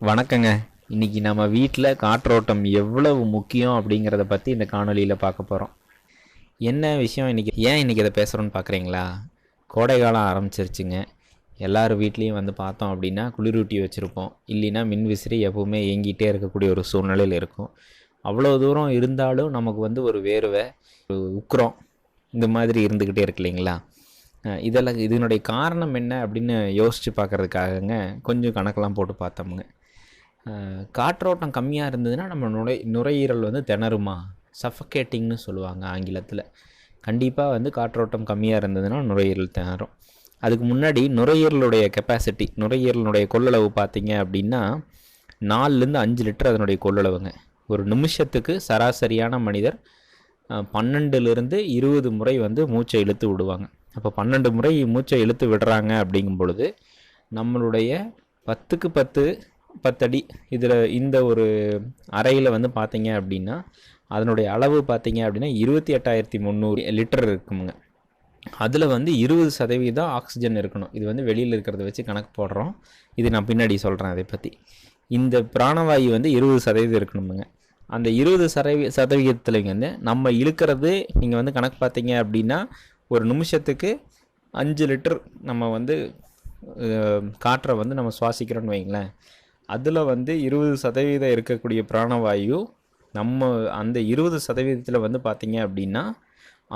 வணக்கங்க. இன்னைக்கு நம்ம வீட்டில் காற்றோட்டம் எவ்வளவு முக்கியம் அப்படிங்கிறத பற்றி இந்த காணொலியில் பார்க்க போகிறோம். என்ன விஷயம் ஏன் இன்னைக்கு இதை பேசுகிறோன்னு பார்க்குறீங்களா? கோடை காலம் ஆரம்பிச்சிருச்சுங்க. எல்லார் வீட்லேயும் வந்து பார்த்தோம் அப்படின்னா குளிரூட்டி வச்சுருப்போம். இல்லைன்னா மின் விசிறி எப்போவுமே இயங்கிட்டே இருக்கக்கூடிய ஒரு சூழ்நிலையில் இருக்கும். அவ்வளோ தூரம் இருந்தாலும் நமக்கு வந்து ஒரு வேர்வை, ஒரு உக்கிரம் இந்த மாதிரி இருந்துக்கிட்டே இருக்கு இல்லைங்களா? இதனுடைய காரணம் என்ன அப்படின்னு யோசித்து பார்க்குறதுக்காகங்க கொஞ்சம் கணக்கெல்லாம் போட்டு பார்த்தோமுங்க. காற்றோட்டம் கம்மியாக இருந்ததுன்னா நம்ம நுரையீரல் வந்து திணறுமா, சஃபகேட்டிங்னு சொல்லுவாங்க ஆங்கிலத்தில். கண்டிப்பாக வந்து காற்றோட்டம் கம்மியாக இருந்ததுன்னா நுரையீரல் திணறும். அதுக்கு முன்னாடி நுரையீரலுடைய கெப்பாசிட்டி, நுரையீரலுடைய கொள்ளளவு பார்த்திங்க அப்படின்னா 4லேருந்து 5 லிட்டர் அதனுடைய கொள்ளளவுங்க. ஒரு நிமிஷத்துக்கு சராசரியான மனிதர் 12லிருந்து 20 முறை வந்து மூச்சை இழுத்து விடுவாங்க. அப்போ 12 முறை மூச்சை இழுத்து விடுறாங்க அப்படிங்கும் பொழுது நம்மளுடைய 10க்கு 10 அடி இதில் இந்த ஒரு அறையில் வந்து பார்த்தீங்க அப்படின்னா அதனுடைய அளவு பார்த்தீங்க அப்படின்னா 28,300 லிட்டர் இருக்குங்க. அதில் வந்து 20% ஆக்சிஜன் இருக்கணும். இது வந்து வெளியில் இருக்கிறத வச்சு கணக்கு போடுறோம். இது நான் பின்னாடி சொல்கிறேன் அதை பற்றி. இந்த பிராணவாயு வந்து 20% இருக்கணுமுங்க. அந்த 20% வந்து நம்ம இழுக்கிறது நீங்கள் வந்து கணக்கு பார்த்தீங்க அப்படின்னா ஒரு நிமிஷத்துக்கு 5 லிட்டர் நம்ம வந்து காற்றை வந்து நம்ம சுவாசிக்கிறோன்னு வைங்களேன். அதில் வந்து 20% இருக்கக்கூடிய பிராணவாயு நம்ம அந்த 20% வந்து பார்த்திங்க அப்படின்னா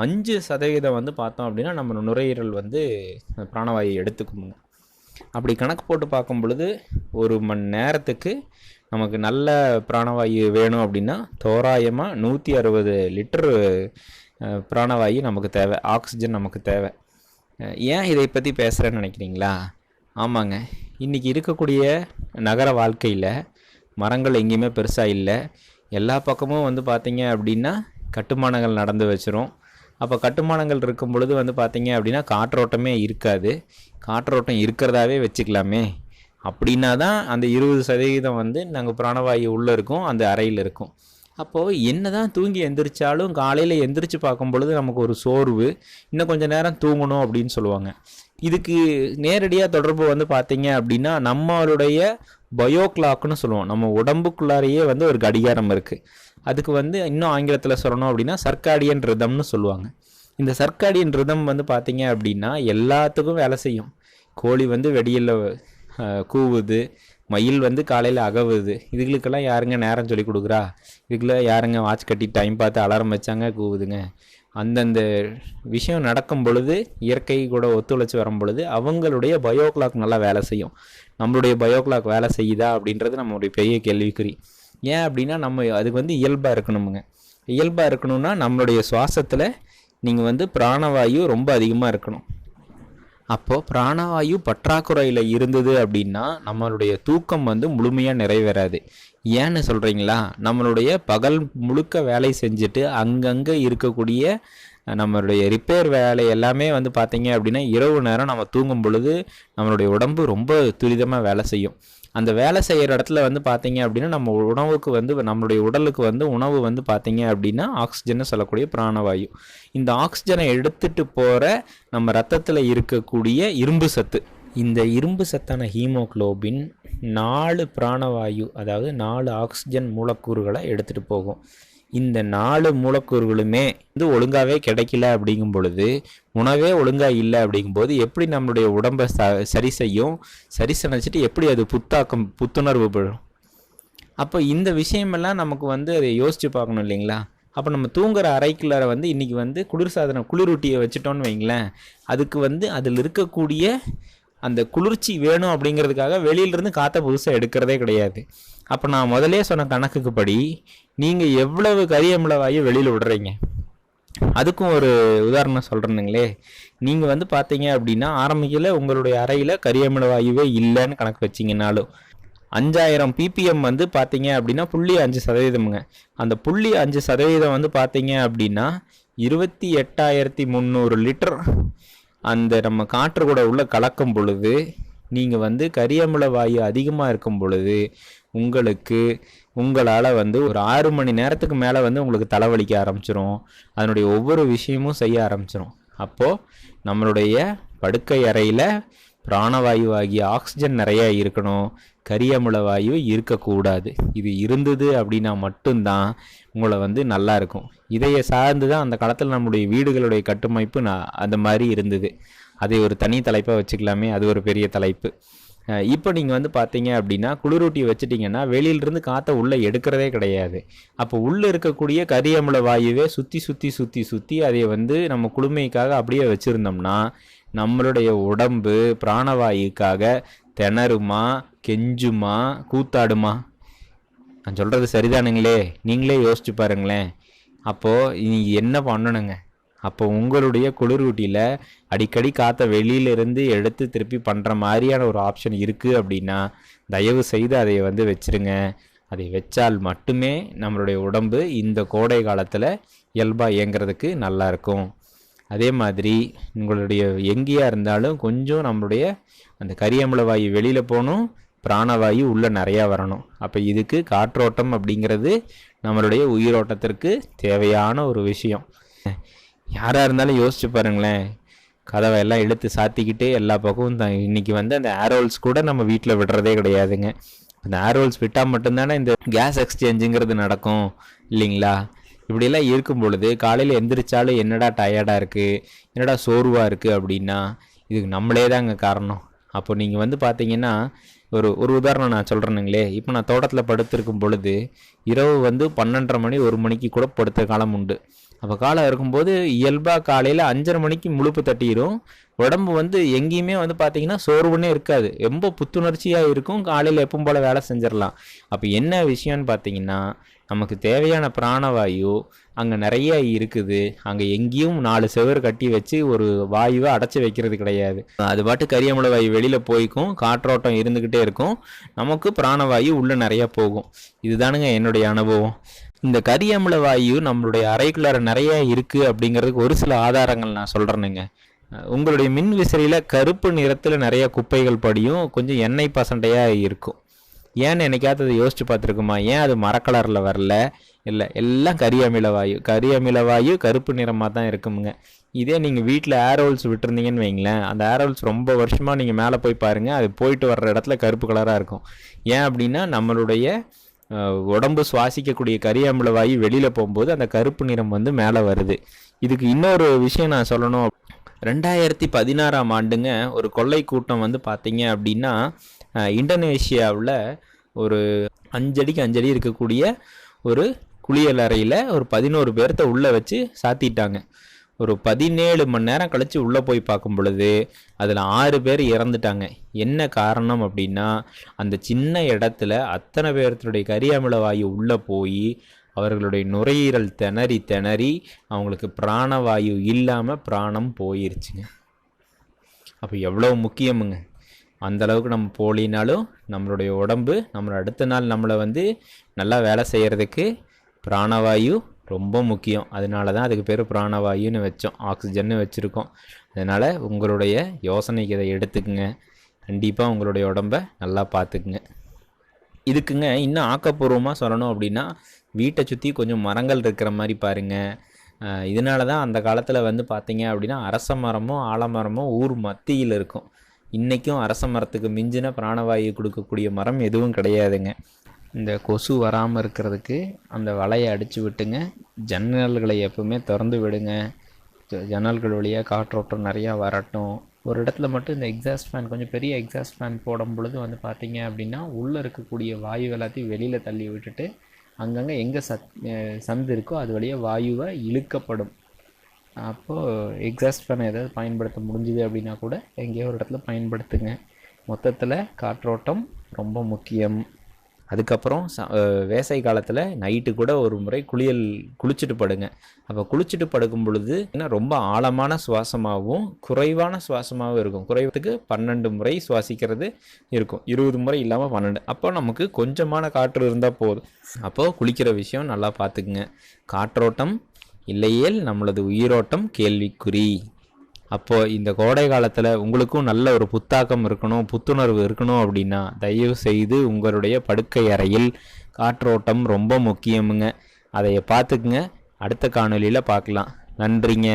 5% வந்து பார்த்தோம் அப்படின்னா நம்ம நுரையீரல் வந்து பிராணவாயு எடுத்துக்கோங்க. அப்படி கணக்கு போட்டு பார்க்கும் பொழுது ஒரு மணி நேரத்துக்கு நமக்கு நல்ல பிராணவாயு வேணும் அப்படின்னா தோராயமாக 160 லிட்டர் பிராணவாயு நமக்கு தேவை, ஆக்சிஜன் நமக்கு தேவை. ஏன் இதை பற்றி பேசுகிறேன்னு நினைக்கிறீங்களா? ஆமாங்க, இன்றைக்கி இருக்கக்கூடிய நகர வாழ்க்கையில் மரங்கள் எங்கேயுமே பெருசாக இல்லை. எல்லா பக்கமும் வந்து பார்த்திங்க அப்படின்னா கட்டுமானங்கள் நடந்து வச்சிரும். அப்போ கட்டுமானங்கள் இருக்கும் பொழுது வந்து பார்த்திங்க அப்படின்னா காற்றோட்டமே இருக்காது. காற்றோட்டம் இருக்கிறதாவே வச்சுக்கலாமே. அப்படின்னா தான் அந்த 20% வந்து நாங்கள் பிராணவாயு உள்ளே இருக்கும், அந்த அறையில் இருக்கும். அப்போது என்ன தான் தூங்கி எந்திரிச்சாலும் காலையில் எந்திரிச்சு பார்க்கும் பொழுது நமக்கு ஒரு சோர்வு, இன்னும் கொஞ்சம் நேரம் தூங்கணும் அப்படின்னு சொல்லுவாங்க. இதுக்கு நேரடியாக தொடர்பு வந்து பார்த்தீங்க அப்படின்னா நம்மளுடைய பயோ கிளாக்னு சொல்லுவோம். நம்ம உடம்புக்குள்ளாரையே வந்து ஒரு கடிகாரம் இருக்குது. அதுக்கு வந்து இன்னும் ஆங்கிலத்தில் சொல்லணும் அப்படின்னா சர்க்காடியன் ரிதம்னு சொல்லுவாங்க. இந்த சர்க்காடியன் ரிதம் வந்து பார்த்தீங்க அப்படின்னா எல்லாத்துக்கும் வேலை செய்யும். கோழி வந்து வெடியில் கூவுது, மயில் வந்து காலையில் அகவுது. இதுகளுக்கெல்லாம் யாருங்க நேரம் சொல்லி கொடுக்குறா? இதுக்கெல்லாம் யாருங்க வாட்ச் கட்டி டைம் பார்த்து அலாரம் வச்சாங்க கூவுதுங்க? அந்தந்த விஷயம் நடக்கும் பொழுது, இயற்கை கூட ஒத்துழைச்சி வரும் பொழுது அவங்களுடைய பயோ கிளாக் நல்லா வேலை செய்யும். நம்மளுடைய பயோ கிளாக் வேலை செய்யுதா அப்படின்றது நம்மளுடைய பெரிய கேள்விக்குறி. ஏன் அப்படின்னா நம்ம அதுக்கு வந்து இயல்பாக இருக்கணுமுங்க. இயல்பாக இருக்கணும்னா நம்மளுடைய சுவாசத்தில் நீங்கள் வந்து பிராணவாயு ரொம்ப அதிகமாக இருக்கணும். அப்போது பிராணவாயு பற்றாக்குறையில் இருந்தது அப்படின்னா நம்மளுடைய தூக்கம் வந்து முழுமையாக நிறைவேறாது. ஏன்னு சொல்கிறீங்களா? நம்மளுடைய பகல் முழுக்க வேலை செஞ்சுட்டு அங்கங்கே இருக்கக்கூடிய நம்மளுடைய ரிப்பேர் வேலை எல்லாமே வந்து பார்த்திங்க அப்படின்னா இரவு நேரம் நம்ம தூங்கும் பொழுது நம்மளுடைய உடம்பு ரொம்ப துரிதமாக வேலை செய்யும். அந்த வேலை செய்கிற இடத்துல வந்து பார்த்திங்க அப்படின்னா நம்ம உணவுக்கு வந்து நம்மளுடைய உடலுக்கு வந்து உணவு வந்து பார்த்திங்க அப்படின்னா ஆக்சிஜன் சொல்லக்கூடிய பிராணவாயு. இந்த ஆக்சிஜனை எடுத்துகிட்டு போகிற நம்ம ரத்தத்தில் இருக்கக்கூடிய இரும்பு சத்து, இந்த இரும்பு சத்தான ஹீமோக்ளோபின் 4 பிராணவாயு, அதாவது 4 ஆக்சிஜன் மூலக்கூறுகளை எடுத்துகிட்டு போகும். இந்த 4 மூலக்கூறுகளுமே வந்து ஒழுங்காகவே கிடைக்கல அப்படிங்கும் பொழுது, உணவே ஒழுங்காக இல்லை அப்படிங்கும்போது எப்படி நம்மளுடைய உடம்பை சரி செய்யும்? சரி செஞ்சுட்டு எப்படி அது புத்துணர்வு பெறும்? அப்போ இந்த விஷயமெல்லாம் நமக்கு வந்து அதை யோசித்து பார்க்கணும் இல்லைங்களா? அப்போ நம்ம தூங்குற அறைக்குள்ளார வந்து இன்றைக்கி வந்து குளிரூட்டியை வச்சுட்டோன்னு வைங்களேன், அதுக்கு வந்து அதில் இருக்கக்கூடிய அந்த குளிர்ச்சி வேணும் அப்படிங்கிறதுக்காக வெளியிலேருந்து காற்றை புதுசாக எடுக்கிறதே கிடையாது. அப்போ நான் முதலே சொன்ன கணக்குக்கு படி நீங்கள் எவ்வளவு கரியமில வாயு வெளியில் விடுறீங்க? அதுக்கும் ஒரு உதாரணம் சொல்கிறேனுங்களே. நீங்கள் வந்து பார்த்தீங்க அப்படின்னா ஆரம்பிக்கல உங்களுடைய அறையில் கரியமில வாயுவே இல்லைன்னு கணக்கு வச்சிங்கனாலும் 5000 ppm வந்து பார்த்தீங்க அப்படின்னா 0.5%. அந்த 0.5% வந்து பார்த்தீங்க அப்படின்னா 28,300 லிட்டர் அந்த நம்ம காற்று கூட உள்ள கலக்கும் பொழுது நீங்கள் வந்து கரியமில வாயு அதிகமாக இருக்கும் பொழுது உங்களால் வந்து ஒரு 6 மணி நேரத்துக்கு மேலே வந்து உங்களுக்கு தலைவலிக்க ஆரம்பிச்சிடும். அதனுடைய ஒவ்வொரு விஷயமும் செய்ய ஆரம்பிச்சிடும். அப்போது நம்மளுடைய படுக்கை அறையில் பிராணவாயு ஆகிய ஆக்சிஜன் நிறையா இருக்கணும், கரியமில வாயு இருக்கக்கூடாது. இது இருந்தது அப்படின்னா மட்டும்தான் உங்களை வந்து நல்லா இருக்கும். இதையை சார்ந்து தான் அந்த காலத்தில் நம்முடைய வீடுகளுடைய கட்டமைப்பு அந்த மாதிரி இருந்தது. அதை ஒரு தனி தலைப்பாக வச்சுக்கலாமே, அது ஒரு பெரிய தலைப்பு. இப்போ நீங்கள் வந்து பார்த்தீங்க அப்படின்னா குளிரூட்டி வச்சுட்டிங்கன்னா வெளியிலிருந்து காற்றை உள்ளே எடுக்கிறதே கிடையாது. அப்போ உள்ளே இருக்கக்கூடிய கரியமில வாயுவே சுற்றி சுற்றி சுற்றி சுற்றி அதை வந்து நம்ம குளுமைக்காக அப்படியே வச்சுருந்தோம்னா நம்மளுடைய உடம்பு பிராணவாயுக்காக திணறுமா, கெஞ்சுமா, கூத்தாடுமா? நான் சொல்கிறது சரிதானுங்களே? நீங்களே யோசிச்சு பாருங்களேன். அப்போது நீங்கள் என்ன பண்ணணுங்க? அப்போ உங்களுடைய குளிரூட்டியில் அடிக்கடி காற்றை வெளியிலிருந்து எடுத்து திருப்பி பண்ணுற மாதிரியான ஒரு ஆப்ஷன் இருக்குது அப்படின்னா தயவு செய்து அதை வந்து வச்சுருங்க. அதை வச்சால் மட்டுமே நம்மளுடைய உடம்பு இந்த கோடை காலத்தில் இயல்பாக இயங்கிறதுக்கு நல்லாயிருக்கும். அதே மாதிரி உங்களுடைய எங்கேயா இருந்தாலும் கொஞ்சம் நம்மளுடைய அந்த கரியமில வாயு வெளியில் போகணும், பிராணவாயு உள்ளே நிறையா வரணும். அப்போ இதுக்கு காற்றோட்டம் அப்படிங்கிறது நம்மளுடைய உயிரோட்டத்திற்கு தேவையான ஒரு விஷயம். யாராக இருந்தாலும் யோசிச்சு பாருங்களேன், கதவை எல்லாம் இழுத்து சாத்திக்கிட்டு எல்லா பக்கமும் இன்றைக்கி வந்து அந்த ஏரோல்ஸ் கூட நம்ம வீட்டில் விடுறதே கிடையாதுங்க. அந்த ஏரோல்ஸ் விட்டால் மட்டும்தானே இந்த கேஸ் எக்ஸ்சேஞ்சுங்கிறது நடக்கும் இல்லைங்களா? இப்படியெல்லாம் இருக்கும் பொழுது காலையில் எந்திரிச்சாலும் என்னடா டயர்டாக இருக்குது, என்னடா சோர்வாக இருக்குது அப்படின்னா இதுக்கு நம்மளே தாங்க காரணம். அப்போ நீங்கள் வந்து பார்த்தீங்கன்னா ஒரு உதாரணம் நான் சொல்கிறேனுங்களே. இப்போ நான் தோட்டத்தில் படுத்திருக்கும் பொழுது இரவு வந்து 12:30 மணி 1 மணிக்கு கூட படுத்த காலம் உண்டு. அப்போ காலம் இருக்கும்போது இயல்பாக காலையில் 5:30 மணிக்கு முழுப்பு தட்டிடும். உடம்பு வந்து எங்கேயுமே வந்து பார்த்திங்கன்னா சோர்வுன்னே இருக்காது, ரொம்ப புத்துணர்ச்சியாக இருக்கும். காலையில் எப்பவும் போல் வேலை செஞ்சிடலாம். அப்போ என்ன விஷயம்னு பார்த்தீங்கன்னா நமக்கு தேவையான பிராணவாயு அங்கே நிறைய இருக்குது. அங்கே எங்கேயும் 4 செவர் கட்டி வச்சு ஒரு வாயுவை அடைச்சி வைக்கிறது கிடையாது. அது பாட்டு கரியமில வாயு வெளியில் போய்க்கும், காற்றோட்டம் இருந்துக்கிட்டே இருக்கும், நமக்கு பிராணவாயு உள்ளே நிறையா போகும். இதுதானுங்க என்னுடைய அனுபவம். இந்த கரியமில வாயு நம்மளுடைய அறைக்குள்ளார நிறைய இருக்குது அப்படிங்கிறதுக்கு ஒரு சில ஆதாரங்கள் நான் சொல்கிறேனுங்க. உங்களுடைய மின் விசிறியில் கருப்பு நிறத்தில் நிறைய குப்பைகள் படியும், கொஞ்சம் எண்ணெய் பசண்டையாக இருக்கும். ஏன்னு என்னைக்காவது அதை யோசிச்சு பார்த்துருக்குமா? ஏன் அது மரக்கலரில் வரல? இல்லை, எல்லாம் கரியமில வாயு. கரியமில வாயு கருப்பு நிறமாக தான் இருக்குமுங்க. இதே நீங்கள் வீட்டில் ஏரோல்ஸ் விட்டுருந்தீங்கன்னு வைங்களேன், அந்த ஏரோல்ஸ் ரொம்ப வருஷமாக நீங்கள் மேலே போய் பாருங்கள், அது போயிட்டு வர்ற இடத்துல கருப்பு கலராக இருக்கும். ஏன் அப்படின்னா நம்மளுடைய உடம்பு சுவாசிக்கக்கூடிய கரியமில வாயு வெளியில் போகும்போது அந்த கருப்பு நிறம் வந்து மேலே வருது. இதுக்கு இன்னொரு விஷயம் நான் சொல்லணும். 2016ஆம் ஆண்டுங்க ஒரு கொள்ளை கூட்டம் வந்து பார்த்தீங்க அப்படின்னா இந்தோனேஷியாவில் ஒரு 5 அடிக்கு 5 அடி இருக்கக்கூடிய ஒரு குளியல் அறையில் ஒரு 11 பேர்த்த உள்ளே வச்சு சாத்திட்டாங்க. ஒரு 17 மணி நேரம் கழித்து உள்ளே போய் பார்க்கும் பொழுது அதில் 6 பேர் இறந்துட்டாங்க. என்ன காரணம் அப்படின்னா அந்த சின்ன இடத்துல அத்தனை பேர்த்துடைய கரியமில வாயு உள்ளே போய் அவர்களுடைய நுரையீரல் திணறி திணறி அவங்களுக்கு பிராணவாயு இல்லாமல் பிராணம் போயிருச்சுங்க. அப்போ எவ்வளோ முக்கியமுங்க. அந்தளவுக்கு நம்ம போலினாலும் நம்மளுடைய உடம்பு நம்மளை அடுத்த நாள் நம்மளை வந்து நல்லா வேலை செய்கிறதுக்கு பிராணவாயு ரொம்ப முக்கியம். அதனால தான் அதுக்கு பேர் பிராணவாயுன்னு வச்சோம், ஆக்சிஜன்னு வச்சுருக்கோம். அதனால் உங்களுடைய யோசனைக்கு இதை எடுத்துக்குங்க. கண்டிப்பாக உங்களுடைய உடம்பை நல்லா பார்த்துக்குங்க. இதுக்குங்க இன்னும் ஆக்கப்பூர்வமாக சொல்லணும் அப்படின்னா வீட்டை சுற்றி கொஞ்சம் மரங்கள் இருக்கிற மாதிரி பாருங்கள். இதனால தான் அந்த காலத்தில் வந்து பார்த்திங்க அப்படின்னா அரச மரமும் ஆலமரமும் ஊர் மத்தியில் இருக்கும். இன்றைக்கும் அரச மரத்துக்கு மிஞ்சின பிராணவாயு கொடுக்கக்கூடிய மரம் எதுவும் கிடையாதுங்க. இந்த கொசு வராமல் இருக்கிறதுக்கு அந்த வலையை அடித்து விட்டுங்க. ஜன்னல்களை எப்பவுமே திறந்து விடுங்க. ஜன்னல்கள் வழியாக காற்றோட்டம் நிறையா வரட்டும். ஒரு இடத்துல மட்டும் இந்த எக்ஸாஸ்ட் ஃபேன், கொஞ்சம் பெரிய எக்ஸாஸ்ட் ஃபேன் போடும் பொழுது வந்து பார்த்திங்க அப்படின்னா உள்ளே இருக்கக்கூடிய வாயு எல்லாத்தையும் வெளியில் தள்ளி விட்டுட்டு அங்கங்கே எங்கே சந்து இருக்கோ அது வழியாக வாயுவை இழுக்கப்படும். அப்போது எக்ஸாஸ்ட் ஃபேனை ஏதாவது பயன்படுத்த முடிஞ்சுது அப்படின்னா கூட எங்கேயோ ஒரு இடத்துல பயன்படுத்துங்க. மொத்தத்தில் காற்றோட்டம் ரொம்ப முக்கியம். அதுக்கப்புறம் வேசை காலத்தில் நைட்டு கூட ஒரு முறை குளிச்சுட்டு படுங்க. அப்போ குளிச்சுட்டு படுக்கும் பொழுது ஏன்னா ரொம்ப ஆழமான சுவாசமாகவும் குறைவான சுவாசமாகவும் இருக்கும். குறைவதுக்கு 12 முறை சுவாசிக்கிறது இருக்கும், 20 முறை இல்லாமல் 12. அப்போ நமக்கு கொஞ்சமான காற்று இருந்தால் போதும். அப்போது குளிக்கிற விஷயம் நல்லா பார்த்துக்குங்க. காற்றோட்டம் இல்லையேல் நம்மளது உயிரோட்டம் கேள்விக்குறி. அப்போது இந்த கோடை காலத்தில் உங்களுக்கும் நல்ல ஒரு புத்தாக்கம் இருக்கணும், புத்துணர்வு இருக்கணும் அப்படின்னா தயவு செய்து உங்களுடைய படுக்கை அறையில் காற்றோட்டம் ரொம்ப முக்கியமுங்க. அதை பார்த்துக்குங்க. அடுத்த காணொலியில் பார்க்கலாம். நன்றிங்க.